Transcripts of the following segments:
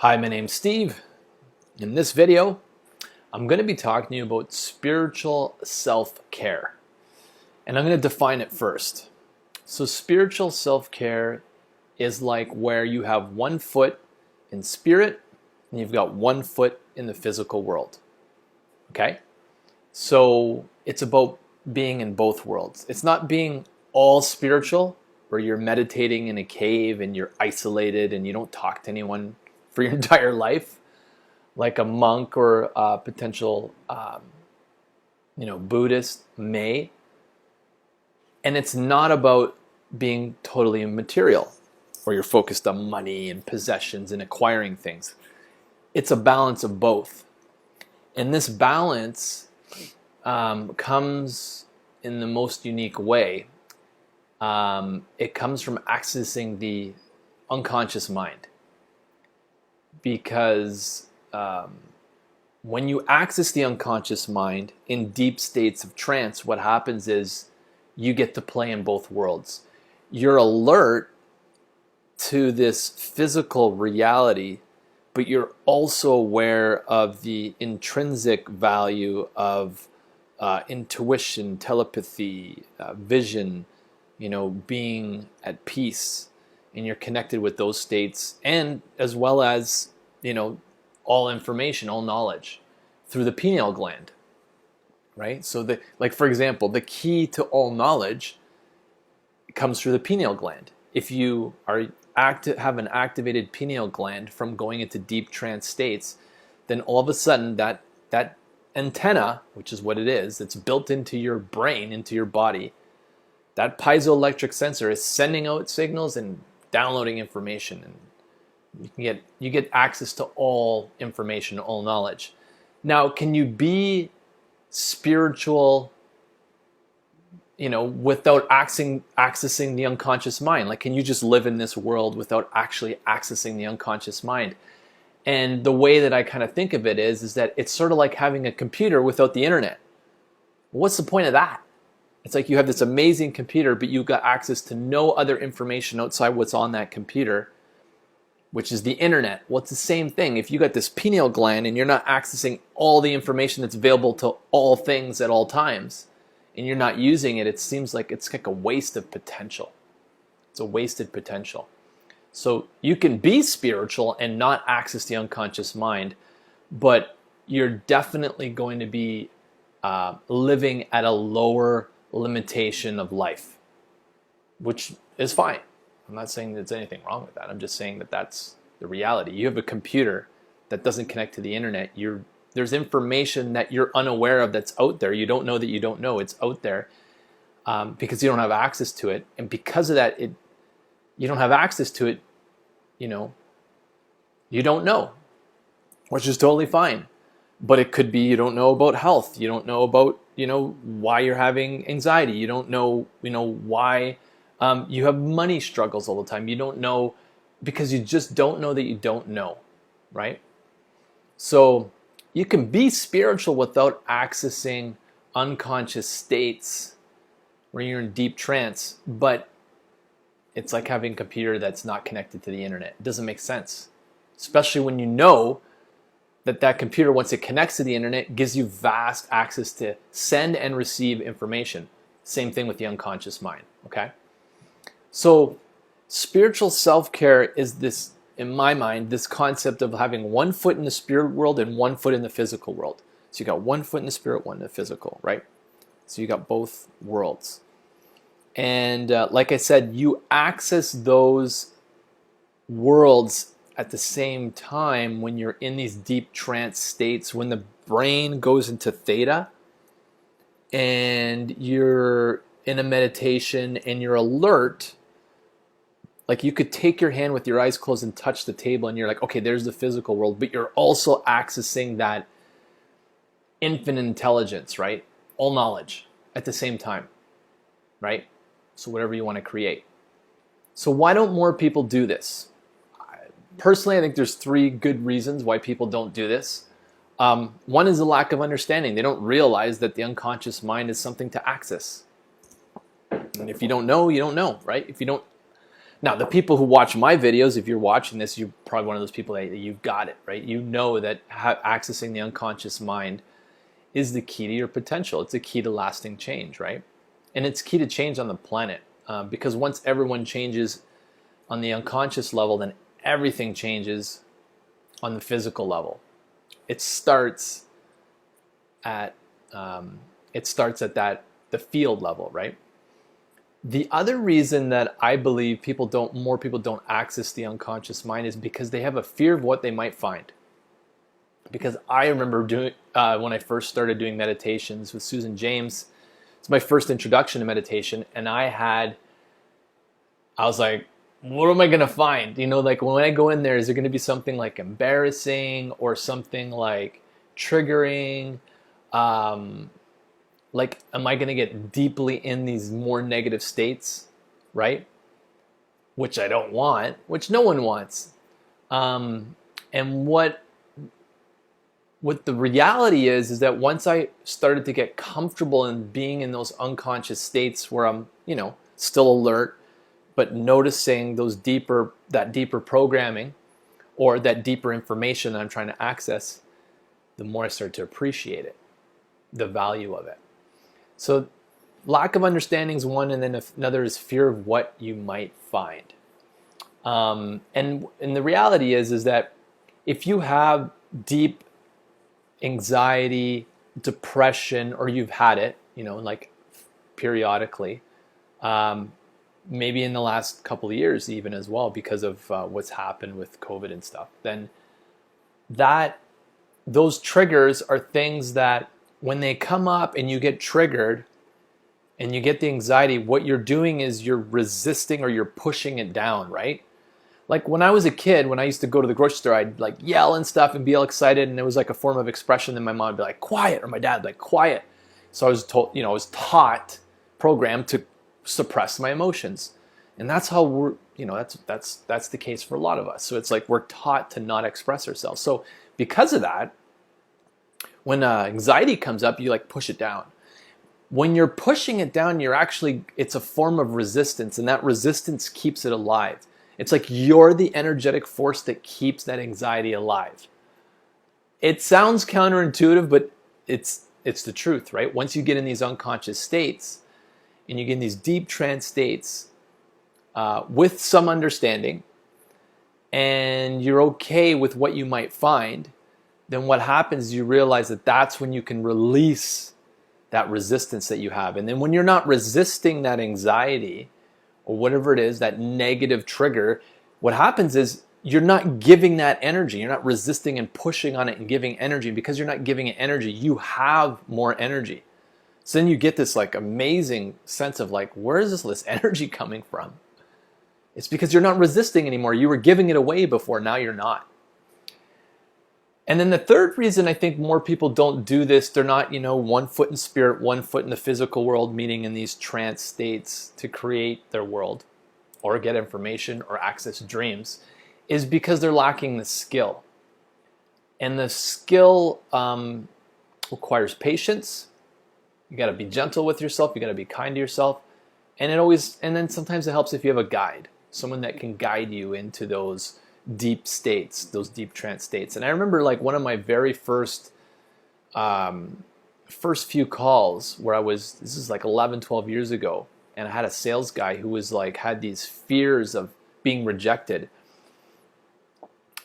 Hi, my name's Steve. In this video, I'm going to be talking to you about spiritual self-care. And I'm going to define it first. So spiritual self-care is like where you have one foot in spirit and you've got one foot in the physical world. Okay? So it's about being in both worlds. It's not being all spiritual where you're meditating in a cave and you're isolated and you don't talk to anyone for your entire life, like a monk or a potential, Buddhist may. And it's not about being totally immaterial, where you're focused on money and possessions and acquiring things. It's a balance of both, and this balance comes in the most unique way. It comes from accessing the unconscious mind. Because when you access the unconscious mind in deep states of trance, what happens is you get to play in both worlds. You're alert to this physical reality, but you're also aware of the intrinsic value of intuition, telepathy, vision, being at peace. And you're connected with those states, and as well as all information, all knowledge through the pineal gland, right? So for example, the key to all knowledge comes through the pineal gland. If you have an activated pineal gland from going into deep trance states, then all of a sudden that antenna, which is what it is, it's built into your brain, into your body, that piezoelectric sensor is sending out signals and downloading information, and you get access to all information, all knowledge. Now, can you be spiritual, without accessing the unconscious mind? Like, can you just live in this world without actually accessing the unconscious mind? And the way that I kind of think of it is that it's sort of like having a computer without the internet. What's the point of that? It's like you have this amazing computer, but you've got access to no other information outside what's on that computer, which is the internet. Well, it's the same thing. If you got this pineal gland and you're not accessing all the information that's available to all things at all times, and you're not using it, it seems like it's like a waste of potential. It's a wasted potential. So you can be spiritual and not access the unconscious mind, but you're definitely going to be living at a lower limitation of life, which is fine. I'm not saying there's anything wrong with that. I'm just saying that that's the reality. You have a computer that doesn't connect to the internet. There's information that you're unaware of that's out there. You don't know that you don't know it's out there because you don't have access to it. And because of that, you don't have access to it, you don't know, which is totally fine. But it could be you don't know about health. You don't know about, why you're having anxiety. You don't know, why you have money struggles all the time. You don't know because you just don't know that you don't know, right? So you can be spiritual without accessing unconscious states where you're in deep trance, but it's like having a computer that's not connected to the internet. It doesn't make sense, especially when you know that computer, once it connects to the internet, gives you vast access to send and receive information. Same thing with the unconscious mind, okay? So spiritual self-care is this, in my mind, this concept of having one foot in the spirit world and one foot in the physical world. So you got one foot in the spirit, one in the physical, right? So you got both worlds. And like I said, you access those worlds at the same time when you're in these deep trance states, when the brain goes into theta and you're in a meditation and you're alert. Like you could take your hand with your eyes closed and touch the table and you're like, okay, there's the physical world, but you're also accessing that infinite intelligence, right? All knowledge at the same time, right? So whatever you want to create. So why don't more people do this? Personally, I think there's three good reasons why people don't do this. One is a lack of understanding. They don't realize that the unconscious mind is something to access. And if you don't know, you don't know, right? If you don't Now, the people who watch my videos, if you're watching this, you're probably one of those people that you've got it, right? You know that accessing the unconscious mind is the key to your potential. It's the key to lasting change, right? And it's key to change on the planet, because once everyone changes on the unconscious level, then everything changes on the physical level. It starts at the field level, right? The other reason that I believe more people don't access the unconscious mind is because they have a fear of what they might find. Because I remember doing when I first started doing meditations with Susan James, it's my first introduction to meditation, and I was like, what am I gonna find? You know, like when I go in there, is there gonna be something like embarrassing or something like triggering? Like, am I gonna get deeply in these more negative states, right? Which I don't want, which no one wants. And what the reality is that once I started to get comfortable in being in those unconscious states where I'm, still alert, but noticing that deeper programming or that deeper information that I'm trying to access, the more I start to appreciate it, the value of it. So lack of understanding is one, and then another is fear of what you might find. And the reality is that if you have deep anxiety, depression, or you've had it, like periodically, maybe in the last couple of years even as well, because of what's happened with COVID and stuff, then those triggers are things that when they come up and you get triggered and you get the anxiety, what you're doing is you're resisting or you're pushing it down, right? Like when I was a kid, when I used to go to the grocery store, I'd like yell and stuff and be all excited, and it was like a form of expression. Then my mom would be like, quiet, or my dad would be like, quiet. So I was told, I was programmed to suppress my emotions. And that's how we're, that's the case for a lot of us. So it's like we're taught to not express ourselves. So because of that, when anxiety comes up, you like push it down. When you're pushing it down, it's a form of resistance, and that resistance keeps it alive. It's like you're the energetic force that keeps that anxiety alive. It sounds counterintuitive, but it's the truth, right? Once you get in these unconscious states, and you get in these deep trance states with some understanding, and you're okay with what you might find, then what happens is you realize that that's when you can release that resistance that you have. And then when you're not resisting that anxiety or whatever it is, that negative trigger, what happens is you're not giving that energy. You're not resisting and pushing on it and giving energy. Because you're not giving it energy, you have more energy. So then you get this like amazing sense of like, where is this energy coming from? It's because you're not resisting anymore. You were giving it away before, now you're not. And then the third reason I think more people don't do this, they're not, 1 foot in spirit, 1 foot in the physical world, meaning in these trance states to create their world or get information or access dreams, is because they're lacking the skill. And the skill requires patience. You got to be gentle with yourself. You got to be kind to yourself. And then sometimes it helps if you have a guide, someone that can guide you into those deep states, those deep trance states. And I remember like one of my very first few calls where this is like 11, 12 years ago, and I had a sales guy who was like, had these fears of being rejected.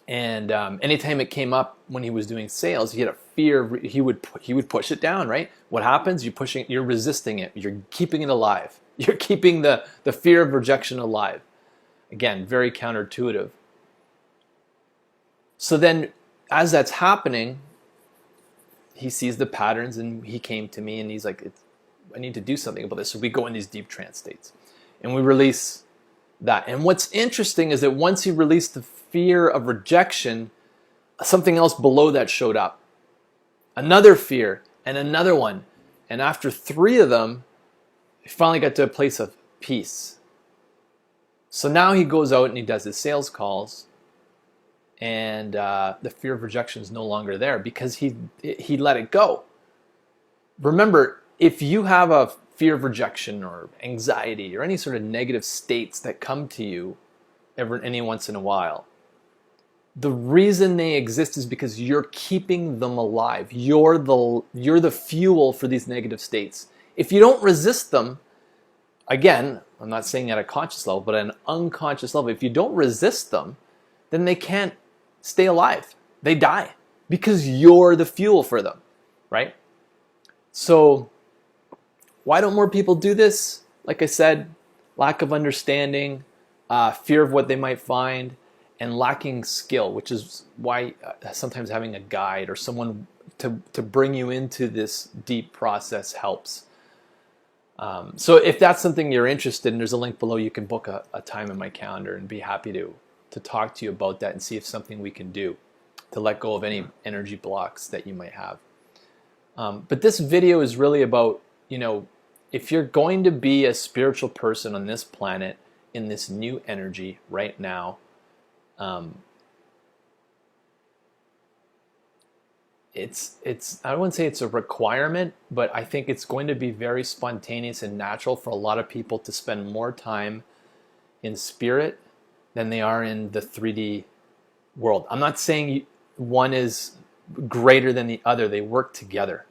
And anytime it came up when he was doing sales, he had a fear, he would push it down, right? What happens? You're resisting it. You're keeping it alive. You're keeping the fear of rejection alive. Again, very counterintuitive. So then as that's happening, he sees the patterns, and he came to me and he's like, I need to do something about this. So we go in these deep trance states and we release that. And what's interesting is that once he released the fear of rejection, something else below that showed up. Another fear and another one. And after 3 of them, he finally got to a place of peace. So now he goes out and he does his sales calls, and the fear of rejection is no longer there because he let it go. Remember, if you have a fear of rejection or anxiety or any sort of negative states that come to you any once in a while. The reason they exist is because you're keeping them alive. You're the fuel for these negative states. If you don't resist them, again, I'm not saying at a conscious level, but at an unconscious level, if you don't resist them, then they can't stay alive. They die because you're the fuel for them, right? So why don't more people do this? Like I said, lack of understanding, fear of what they might find, and lacking skill, which is why sometimes having a guide or someone to bring you into this deep process helps. So if that's something you're interested in, there's a link below. You can book a time in my calendar and be happy to talk to you about that and see if something we can do to let go of any energy blocks that you might have. But this video is really about, if you're going to be a spiritual person on this planet in this new energy right now, I wouldn't say it's a requirement, but I think it's going to be very spontaneous and natural for a lot of people to spend more time in spirit than they are in the 3D world. I'm not saying one is greater than the other. They work together.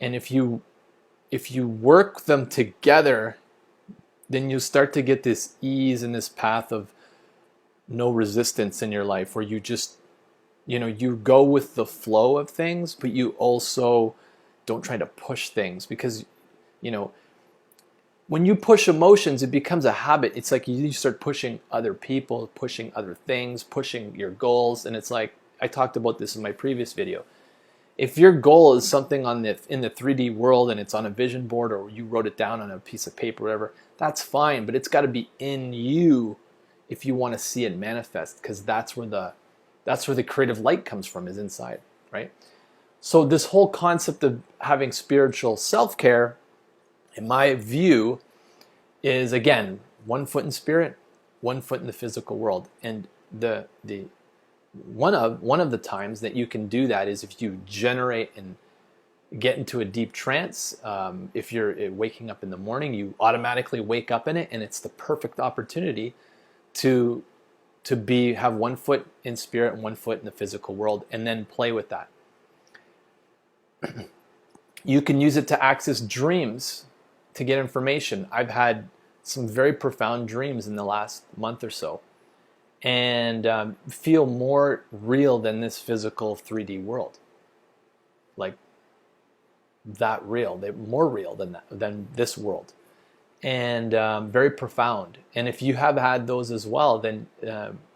And if you work them together, then you start to get this ease and this path of no resistance in your life, where you just, you go with the flow of things, but you also don't try to push things, because, when you push emotions, it becomes a habit. It's like you start pushing other people, pushing other things, pushing your goals. And it's like, I talked about this in my previous video. If your goal is something in the 3D world and it's on a vision board, or you wrote it down on a piece of paper, whatever, that's fine, but it's got to be in you if you want to see it manifest, because that's where the creative light comes from, is inside, right? So this whole concept of having spiritual self-care, in my view, is, again, 1 foot in spirit, 1 foot in the physical world. And the one of the times that you can do that is if you generate and get into a deep trance. If you're waking up in the morning, you automatically wake up in it, and it's the perfect opportunity to have 1 foot in spirit and 1 foot in the physical world, and then play with that. You can use it to access dreams, to get information. I've had some very profound dreams in the last month or so, and feel more real than this physical 3D world. Like that real. They're more real than this world. And very profound. And if you have had those as well, then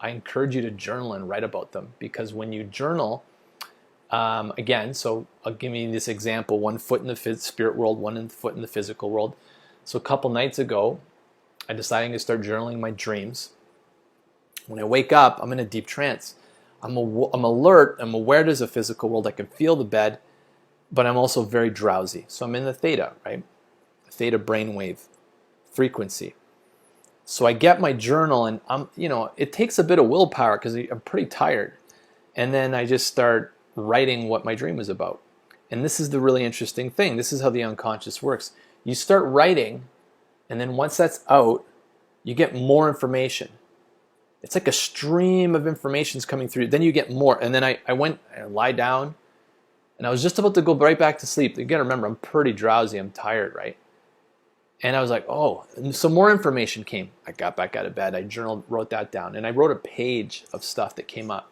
I encourage you to journal and write about them, because when you journal, again, so I'll give you this example: 1 foot in the spirit world, 1 foot in the physical world. So a couple nights ago, I decided to start journaling my dreams. When I wake up, I'm in a deep trance. I'm alert. I'm aware there's a physical world. I can feel the bed, but I'm also very drowsy. So I'm in the theta, right? Theta brainwave frequency. So I get my journal, and it takes a bit of willpower because I'm pretty tired. And then I just start writing what my dream was about. And this is the really interesting thing. This is how the unconscious works. You start writing, and then once that's out, you get more information. It's like a stream of information's coming through. Then you get more. And then I lie down, and I was just about to go right back to sleep. You got to remember, I'm pretty drowsy. I'm tired, right? And I was like, oh, and some more information came. I got back out of bed. I journaled, wrote that down. And I wrote a page of stuff that came up.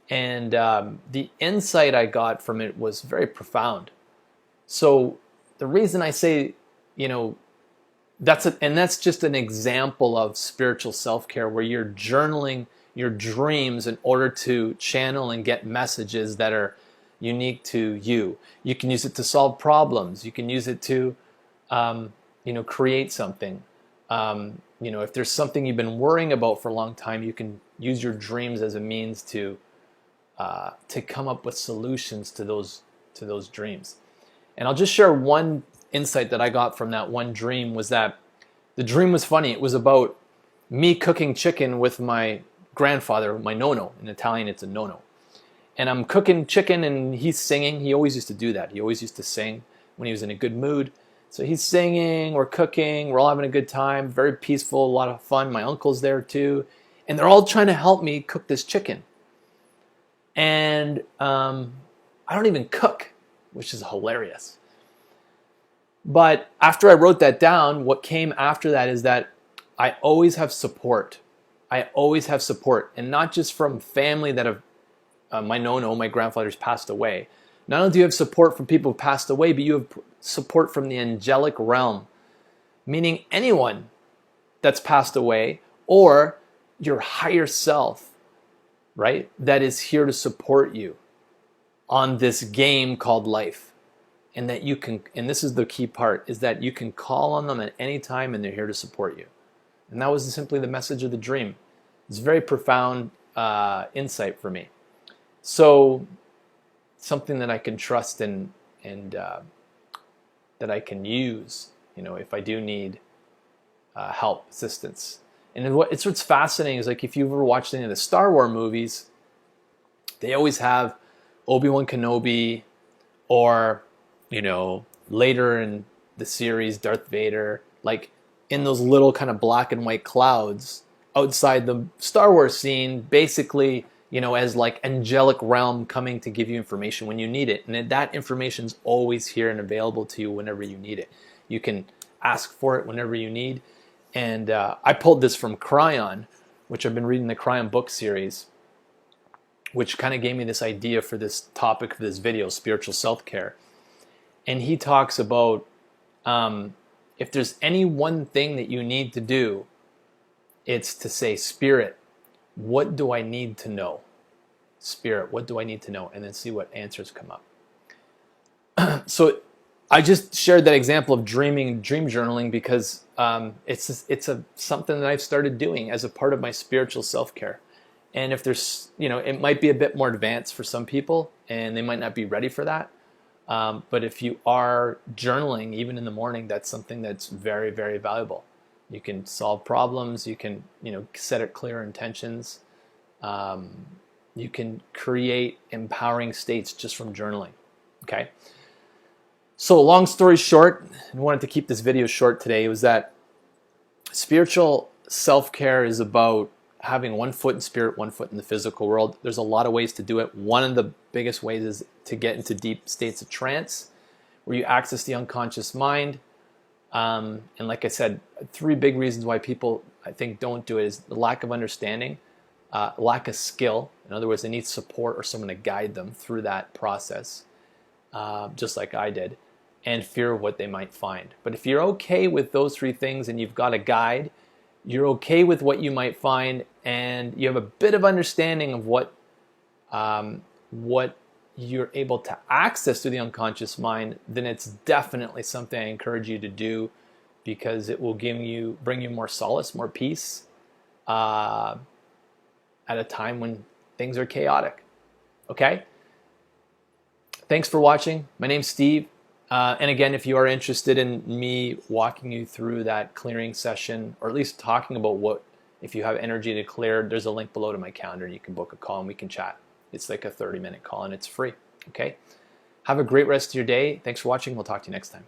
And the insight I got from it was very profound. So the reason I say, that's just an example of spiritual self-care, where you're journaling your dreams in order to channel and get messages that are unique to you. You can use it to solve problems. You can use it to create something. If there's something you've been worrying about for a long time, you can use your dreams as a means to come up with solutions to those dreams. And I'll just share one insight that I got from that one dream. Was that the dream was funny. It was about me cooking chicken with my grandfather, my nonno. In Italian, it's a nonno. And I'm cooking chicken, and he's singing. He always used to do that. He always used to sing when he was in a good mood. So he's singing, we're cooking, we're all having a good time, very peaceful, a lot of fun. My uncle's there too. And they're all trying to help me cook this chicken. And I don't even cook, which is hilarious. But after I wrote that down, what came after that is that I always have support. I always have support, and not just from family that have, my grandfather's passed away. Not only do you have support from people who passed away, but you have support from the angelic realm, meaning anyone that's passed away or your higher self, right, that is here to support you on this game called life. And that you can, and this is the key part, is that you can call on them at any time and they're here to support you. And that was simply the message of the dream. It's a very profound insight for me. So something that I can trust and that I can use, if I do need help, assistance. And what's fascinating is, like, if you've ever watched any of the Star Wars movies, they always have Obi-Wan Kenobi, or later in the series, Darth Vader, like in those little kind of black and white clouds outside the Star Wars scene, basically, as like angelic realm coming to give you information when you need it. And that information's always here and available to you whenever you need it. You can ask for it whenever you need. And I pulled this from Cryon, which I've been reading the Cryon book series, which kind of gave me this idea for this topic for this video, spiritual self-care. And he talks about if there's any one thing that you need to do, it's to say, Spirit, what do I need to know? Spirit, what do I need to know? And then see what answers come up. So I just shared that example of dream journaling because it's something that I've started doing as a part of my spiritual self-care. And if there's, it might be a bit more advanced for some people and they might not be ready for that. But if you are journaling, even in the morning, that's something that's very, very valuable. You can solve problems. You can, set it clear intentions. You can create empowering states just from journaling. Okay. So long story short, I wanted to keep this video short today, was that spiritual self-care is about having one foot in spirit, one foot in the physical world. There's a lot of ways to do it. One of the biggest ways is to get into deep states of trance, where you access the unconscious mind. And like I said, 3 big reasons why people, I think, don't do it is the lack of understanding, lack of skill. In other words, they need support or someone to guide them through that process, just like I did, and fear of what they might find. But if you're okay with those 3 things and you've got a guide, you're okay with what you might find, and you have a bit of understanding of what you're able to access through the unconscious mind, then it's definitely something I encourage you to do, because it will bring you more solace, more peace at a time when things are chaotic. Okay? Thanks for watching. My name's Steve. And again, if you are interested in me walking you through that clearing session, or at least talking about if you have energy to clear, there's a link below to my calendar. You can book a call and we can chat. It's like a 30-minute call and it's free. Okay? Have a great rest of your day. Thanks for watching. We'll talk to you next time.